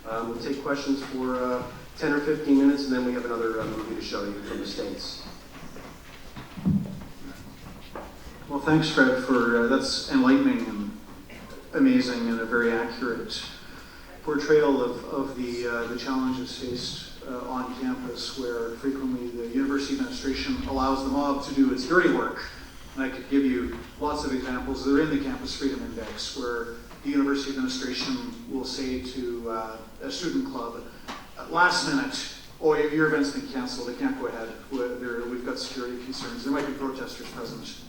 We'll take questions for 10 or 15 minutes, and then we have another movie to show you from the States. Well, thanks, Fred, for that's enlightening and amazing and a very accurate portrayal of the challenges faced on campus, where frequently the university administration allows the mob to do its dirty work. And I could give you lots of examples. They're in the Campus Freedom Index, where the university administration will say to a student club, last minute, oh, your event's been canceled, it can't go ahead. We've got security concerns. There might be protesters present.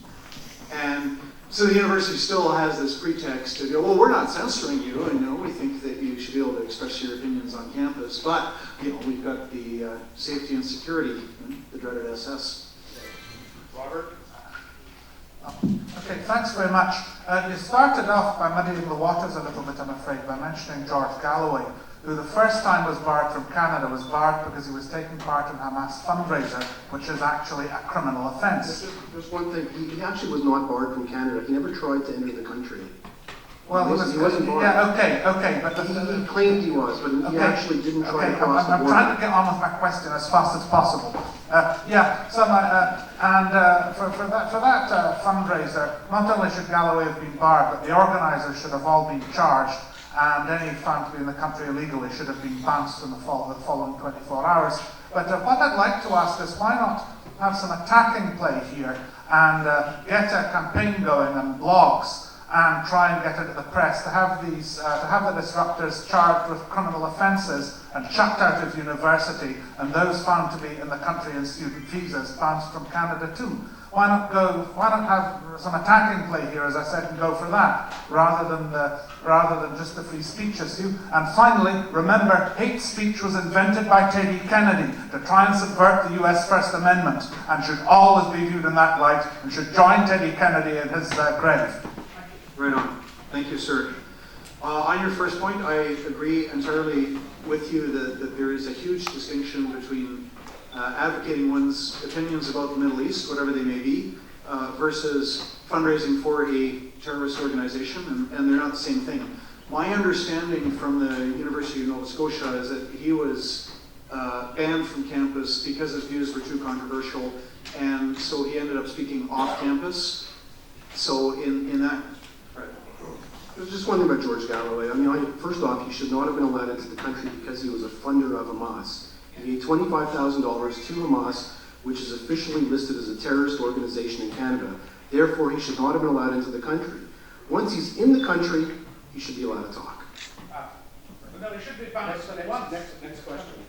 And so the university still has this pretext to go, well, we're not censoring you, and we think that you should be able to express your opinions on campus, but we've got the safety and security, the dreaded SS. Robert? Okay, thanks very much. You started off by muddying the waters a little bit, I'm afraid, by mentioning George Galloway, who the first time was barred from Canada was barred because he was taking part in Hamas fundraiser, which is actually a criminal offence. Just one thing, he actually was not barred from Canada. He never tried to enter the country. Well, he wasn't barred. Yeah, okay, but he claimed he was, but he actually didn't try to cross the border. I'm trying to get on with my question as fast as possible. For that fundraiser, not only should Galloway have been barred, but the organisers should have all been charged, and any found to be in the country illegally should have been bounced in the following 24 hours. But what I'd like to ask is, why not have some attacking play here and get a campaign going and blogs and try and get it to the press to have the disruptors charged with criminal offences and chucked out of university, and those found to be in the country in student visas bounced from Canada too. Why not have some attacking play here, as I said, and go for that, rather than just the free speech issue? And finally, remember, hate speech was invented by Teddy Kennedy to try and subvert the US First Amendment, and should always be viewed in that light, and should join Teddy Kennedy in his grave. Right on. Thank you, sir. On your first point, I agree entirely with you that there is a huge distinction between advocating one's opinions about the Middle East, whatever they may be, versus fundraising for a terrorist organization, and they're not the same thing. My understanding from the University of Nova Scotia is that he was banned from campus because his views were too controversial, and so he ended up speaking off campus. So in that... There's just one thing about George Galloway. First off, he should not have been allowed into the country because he was a funder of Hamas. He gave $25,000 to Hamas, which is officially listed as a terrorist organization in Canada. Therefore, he should not have been allowed into the country. Once he's in the country, he should be allowed to talk. No, he should be bounced Next question.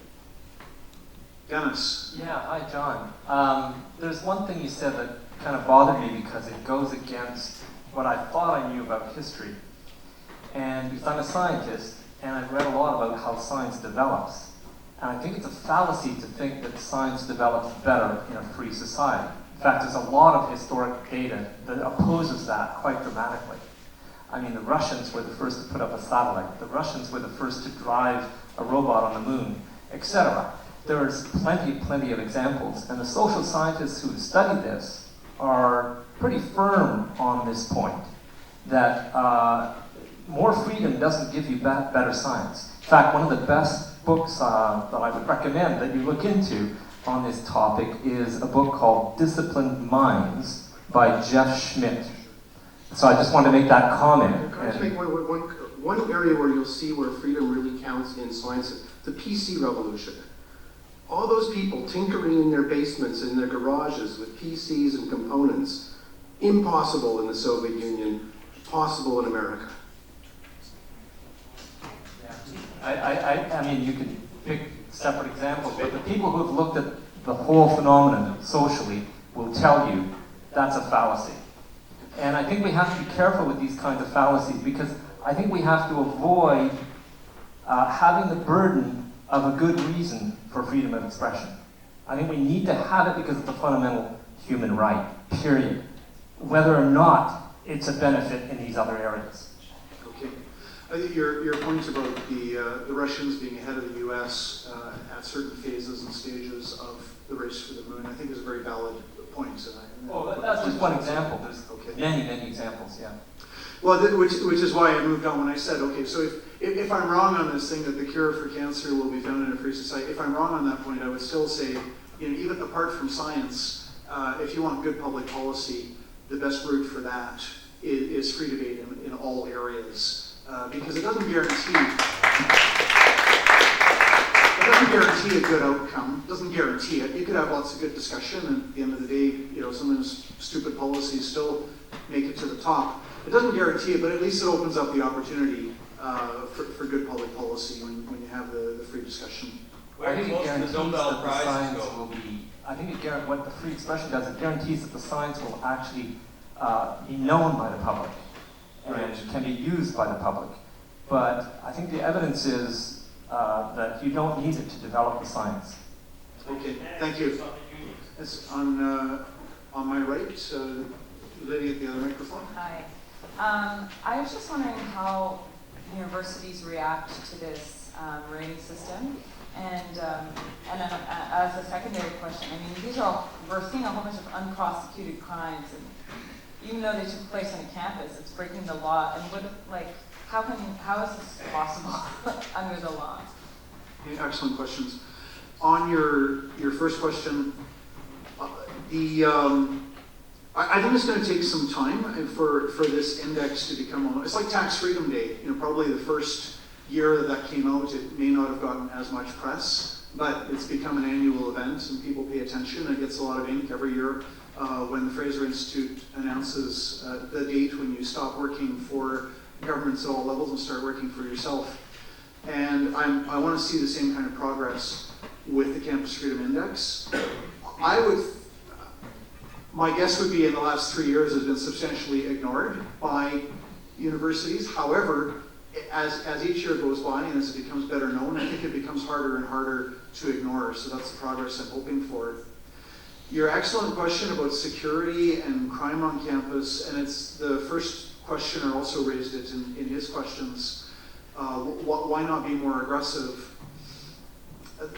Dennis. Yeah, hi, John. There's one thing you said that kind of bothered me because it goes against what I thought I knew about history. And because I'm a scientist, and I've read a lot about how science develops. And I think it's a fallacy to think that science develops better in a free society. In fact, there's a lot of historic data that opposes that quite dramatically. I mean, the Russians were the first to put up a satellite. The Russians were the first to drive a robot on the moon, etc. There's plenty of examples. And the social scientists who study this are pretty firm on this point, that more freedom doesn't give you better science. In fact, one of the best books that I would recommend that you look into on this topic is a book called Disciplined Minds by Jeff Schmidt. So I just wanted to make that comment. Can I just make one area where you'll see where freedom really counts in science? The PC revolution. All those people tinkering in their basements, in their garages with PCs and components, impossible in the Soviet Union, possible in America. I mean, you can pick separate examples, but the people who have looked at the whole phenomenon socially will tell you that's a fallacy. And I think we have to be careful with these kinds of fallacies, because I think we have to avoid having the burden of a good reason for freedom of expression. I think we need to have it because it's a fundamental human right, period. Whether or not it's a benefit in these other areas. Okay. I think your points about the Russians being ahead of the U.S. At certain phases and stages of the race for the moon, I think is a very valid point. That's just one example. There's many examples, yeah. Well, which is why I moved on when I said, okay, so if I'm wrong on this thing that the cure for cancer will be found in a free society, if I'm wrong on that point, I would still say, even apart from science, if you want good public policy, the best route for that is free debate in all areas, because it doesn't guarantee a good outcome. It doesn't guarantee it. You could have lots of good discussion, and at the end of the day, sometimes stupid policies still make it to the top. It doesn't guarantee it, but at least it opens up the opportunity for good public policy when you have the free discussion. Where do most of the Nobel Prizes go? I think what the free expression does, it guarantees that the science will actually be known by the public and can be used by the public. But I think the evidence is that you don't need it to develop the science. Okay, thank you. Yes, on my right, lady at the other microphone. Hi. I was just wondering how universities react to this rating system. And then as a secondary question, we're seeing a whole bunch of unprosecuted crimes, and even though they took place on a campus, it's breaking the law. And how is this possible under the law? Okay, excellent questions. On your first question, I think it's going to take some time for this index to become. It's like Tax Freedom Day. Probably the first year that came out, it may not have gotten as much press, but it's become an annual event and people pay attention. It gets a lot of ink every year when the Fraser Institute announces the date when you stop working for governments at all levels and start working for yourself. And I want to see the same kind of progress with the Campus Freedom Index. My guess would be in the last 3 years has been substantially ignored by universities. However, as each year goes by and as it becomes better known, I think it becomes harder and harder to ignore. So that's the progress I'm hoping for. Your excellent question about security and crime on campus, and it's the first questioner also raised it in his questions. Why not be more aggressive?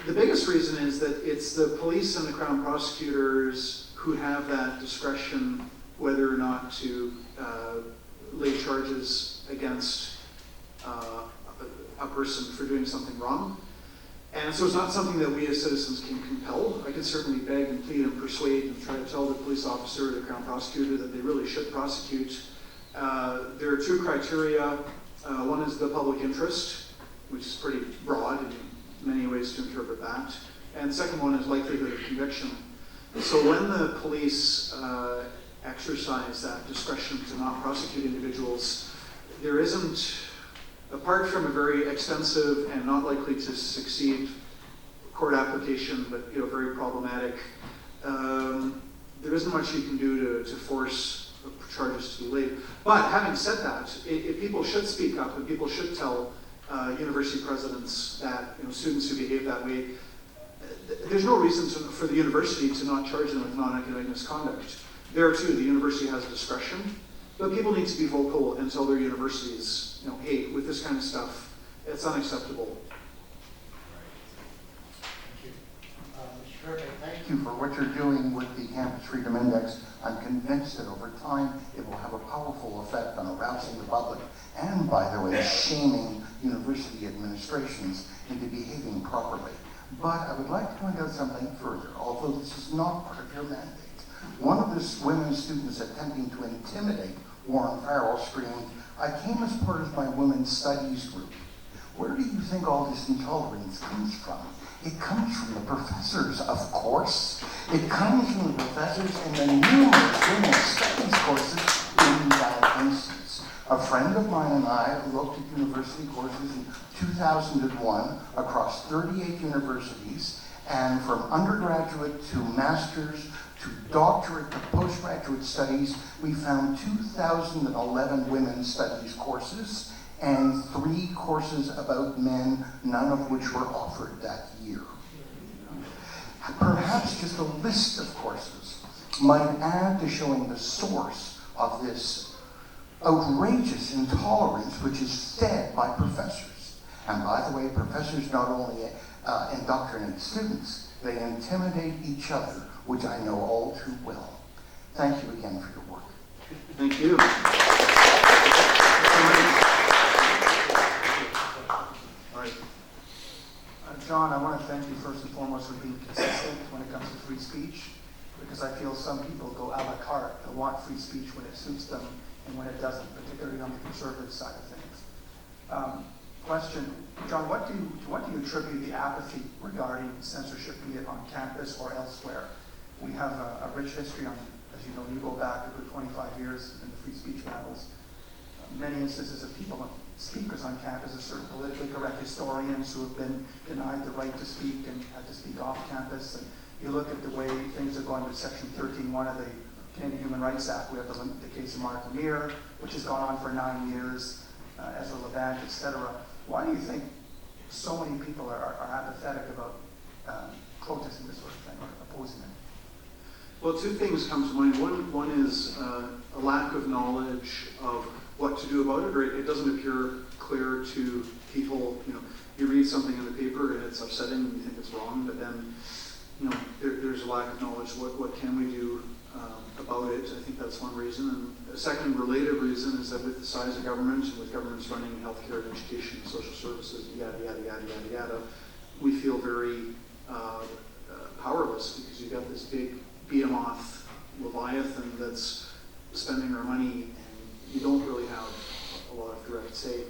The biggest reason is that it's the police and the Crown prosecutors who have that discretion whether or not to lay charges against a person for doing something wrong. And so it's not something that we as citizens can compel. I can certainly beg and plead and persuade and try to tell the police officer or the Crown prosecutor that they really should prosecute. There are two criteria. One is the public interest, which is pretty broad in many ways to interpret that. And the second one is likelihood of conviction. So when the police exercise that discretion to not prosecute individuals, there isn't, apart from a very extensive and not likely to succeed court application, but very problematic, there isn't much you can do to force charges to be laid. But having said that, if people should speak up and people should tell university presidents that students who behave that way, there's no reason for the university to not charge them with non-academic misconduct. There too, the university has discretion, but people need to be vocal and tell their universities, hey, with this kind of stuff, it's unacceptable. Thank you for what you're doing with the Campus Freedom Index. I'm convinced that over time it will have a powerful effect on arousing the public and, by the way, shaming university administrations into behaving properly. But I would like to point out something further, although this is not part of your mandate. One of the women students attempting to intimidate Warren Farrell screamed, "I came as part of my women's studies group." Where do you think all this intolerance comes from? It comes from the professors, of course. It comes from the professors in the numerous women's studies courses in that instance. A friend of mine and I looked at university courses in 2001 across 38 universities, and from undergraduate to master's to doctorate to postgraduate studies, we found 2011 women's studies courses and 3 courses about men, none of which were offered that year. Perhaps just a list of courses might add to showing the source of this outrageous intolerance which is fed by professors. And by the way, professors not only indoctrinate students, they intimidate each other, which I know all too well. Thank you again for your work. Thank you. John, I want to thank you first and foremost for being consistent when it comes to free speech, because I feel some people go a la carte. They want free speech when it suits them and when it doesn't, particularly on the conservative side of things. Question, John, what do you attribute the apathy regarding censorship, be it on campus or elsewhere? We have a rich history on, as you know, you go back a good 25 years in the free speech battles. Many instances of speakers on campuses, certain politically correct historians who have been denied the right to speak and had to speak off campus. And you look at the way things are going with Section 13.1 of the Canadian Human Rights Act. We have the case of Mark Lemire, which has gone on for 9 years, Ezra Levant, etc. Why do you think so many people are apathetic about protesting this sort of thing or opposing it? Well, two things come to mind. One is a lack of knowledge of what to do about it, or it doesn't appear clear to people. You know, you read something in the paper and it's upsetting and you think it's wrong, but then, you know, there's a lack of knowledge. What can we do about it? I think that's one reason. And a second related reason is that with the size of government and with governments running healthcare and education and social services, yada, yada, yada, yada, yada, we feel very powerless because you've got this big behemoth leviathan that's spending our money and you don't really have a lot of direct say.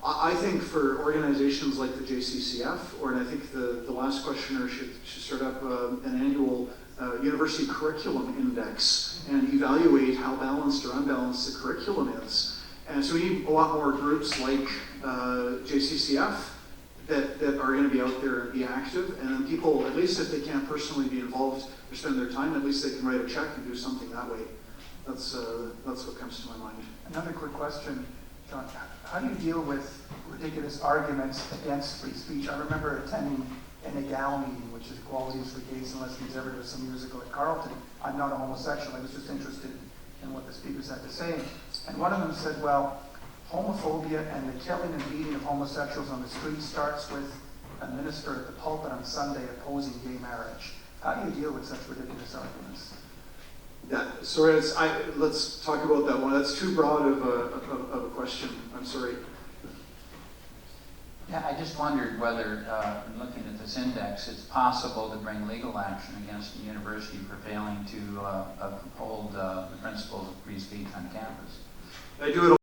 I think for organizations like the JCCF, and I think the last questioner should start up an annual university curriculum index and evaluate how balanced or unbalanced the curriculum is. And so we need a lot more groups like JCCF that are going to be out there and be active, and then people, at least if they can't personally be involved or spend their time, at least they can write a check and do something that way. That's what comes to my mind. Another quick question, John. How do you deal with ridiculous arguments against free speech? I remember attending an EGAL meeting, which is Equalities for Gays and Lesbians Everywhere, some years ago at Carleton. I'm not a homosexual. I was just interested in what the speakers had to say. And one of them said, well, homophobia and the killing and beating of homosexuals on the street starts with a minister at the pulpit on Sunday opposing gay marriage. How do you deal with such ridiculous arguments? Yeah, sorry, let's talk about that one. That's too broad of a question. I'm sorry. Yeah, I just wondered whether, in looking at this index, it's possible to bring legal action against the university for failing to uphold the principles of free speech on campus. I do it